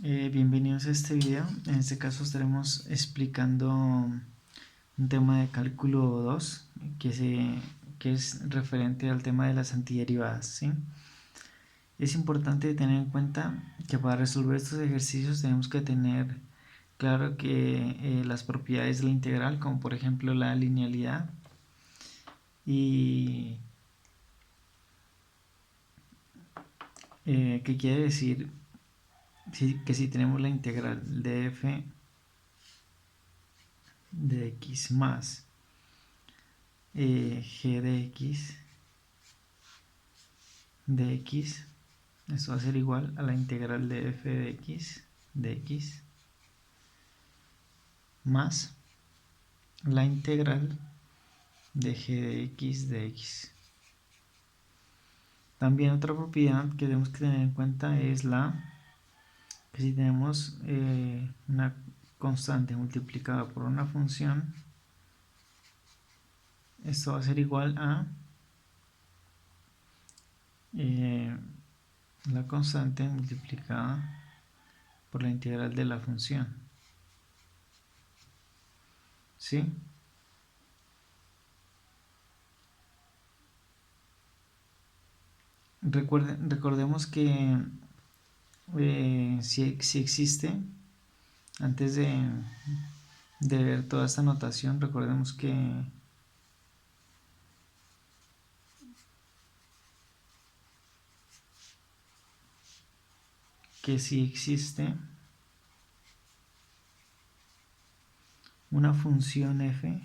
Bienvenidos a este video. En este caso estaremos explicando un tema de cálculo 2 que es referente al tema de las antiderivadas, ¿sí? Es importante tener en cuenta que para resolver estos ejercicios tenemos que tener claro que las propiedades de la integral, como por ejemplo la linealidad y que quiere decir que si tenemos la integral de f de x más g de x, esto va a ser igual a la integral de f de x más la integral de g de x. También otra propiedad que tenemos que tener en cuenta es que si tenemos una constante multiplicada por una función, esto va a ser igual a la constante multiplicada por la integral de la función, ¿sí? Recordemos que si existe, antes de ver toda esta notación, recordemos que si existe una función f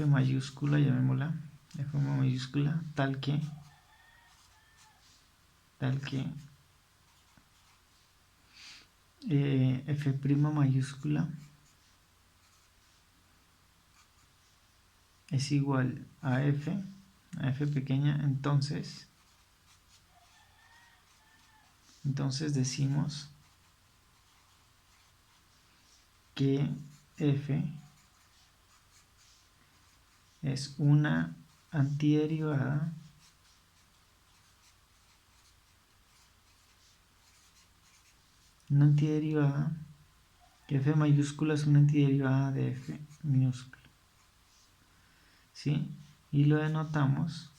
mayúscula, llamémosla f mayúscula, tal que f' mayúscula es igual a f pequeña, entonces decimos que f es una antiderivada que f mayúscula es una antiderivada de f minúscula, ¿sí? Y lo denotamos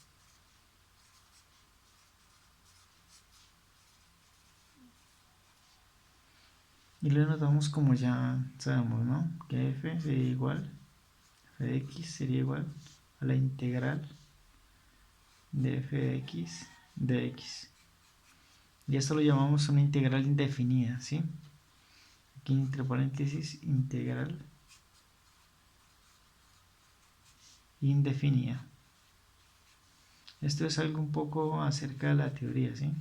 como ya sabemos, ¿no? Que f sería igual, f de x sería igual a la integral de f de x. Y esto lo llamamos una integral indefinida, ¿sí? Aquí entre paréntesis, integral indefinida. Esto es algo un poco acerca de la teoría, ¿sí?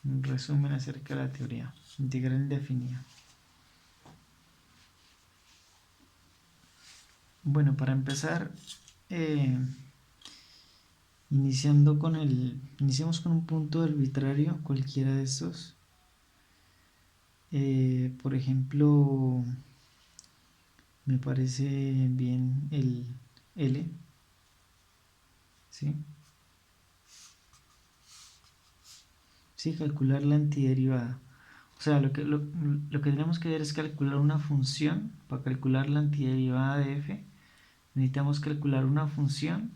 Un resumen acerca de la teoría. Integral indefinida. Bueno, para empezar, iniciamos con un punto arbitrario, cualquiera de estos. Por ejemplo, me parece bien el L, ¿sí? Sí, calcular la antiderivada. O sea, lo que tenemos que ver es calcular una función. Para calcular la antiderivada de f, necesitamos calcular una función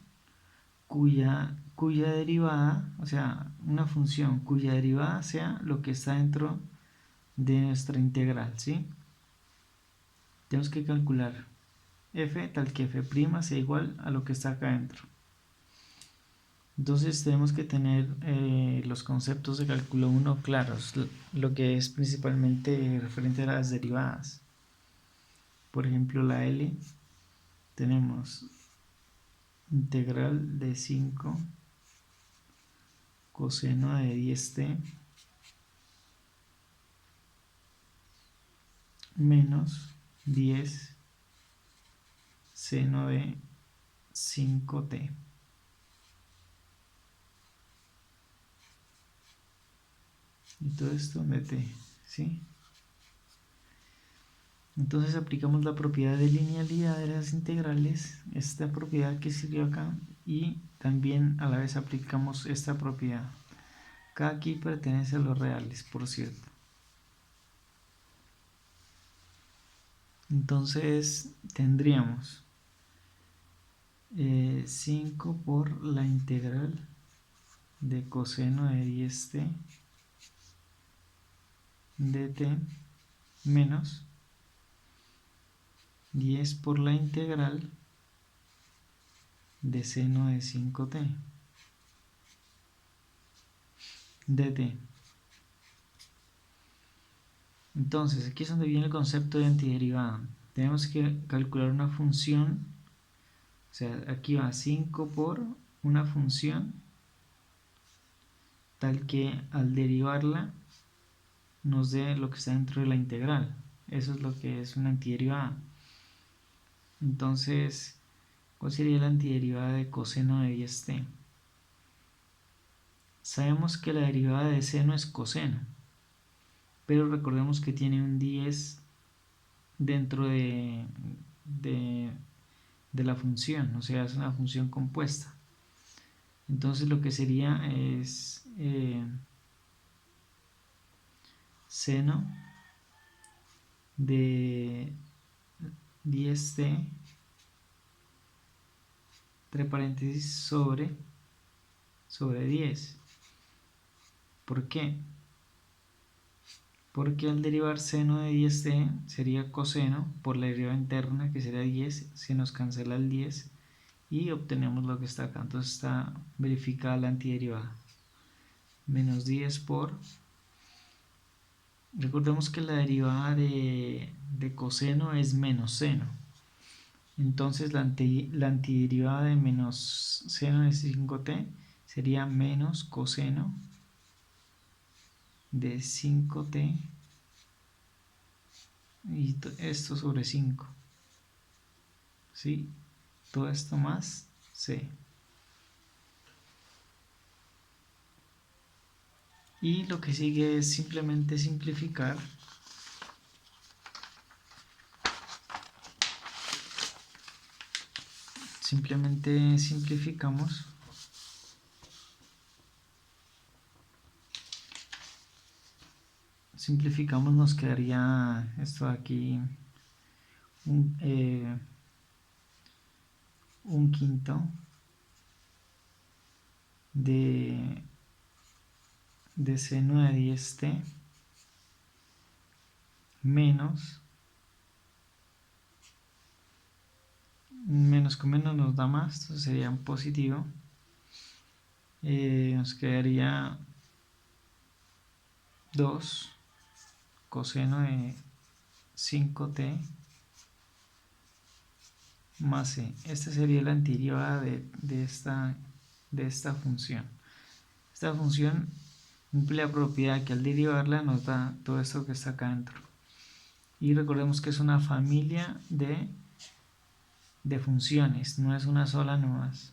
cuya derivada, o sea, una función cuya derivada sea lo que está dentro de nuestra integral, ¿sí? Tenemos que calcular f tal que f' sea igual a lo que está acá adentro. Entonces tenemos que tener los conceptos de cálculo 1 claros, lo que es principalmente referente a las derivadas. Por ejemplo, la L, tenemos integral de 5 coseno de 10t menos 10 seno de 5t. Y todo esto de t, ¿sí? Entonces aplicamos la propiedad de linealidad de las integrales, esta propiedad que sirvió acá, y también a la vez aplicamos esta propiedad. K aquí pertenece a los reales, por cierto. Entonces tendríamos 5 por la integral de coseno de 10t dt menos 10 por la integral de seno de 5t dt. Entonces aquí es donde viene el concepto de antiderivada. Tenemos que calcular una función, o sea, aquí va 5 por una función tal que al derivarla nos dé lo que está dentro de la integral. Eso es lo que es una antiderivada. Entonces, ¿cuál sería la antiderivada de coseno de 10t? Sabemos que la derivada de seno es coseno, pero recordemos que tiene un 10 dentro de la función, o sea, es una función compuesta. Entonces lo que sería es seno de 10t entre paréntesis sobre 10. ¿Por qué? Porque al derivar seno de 10t sería coseno por la derivada interna, que sería 10, se nos cancela el 10 y obtenemos lo que está acá. Entonces está verificada la antiderivada. Menos 10 por... Recordemos que la derivada de coseno es menos seno. Entonces la antiderivada de menos seno de 5t sería menos coseno de 5t y esto sobre 5. ¿Sí? Todo esto más c. Y lo que sigue es simplemente simplificar. Simplemente simplificamos. Simplificamos, nos quedaría esto de aquí un quinto de seno de 10t menos con menos nos da más, entonces sería un positivo. Nos quedaría 2 coseno de 5t más c. Esta sería la antiderivada de esta función. Esta función cumple la propiedad que al derivarla nos da todo esto que está acá dentro. Y recordemos que es una familia de funciones, no es una sola nomás.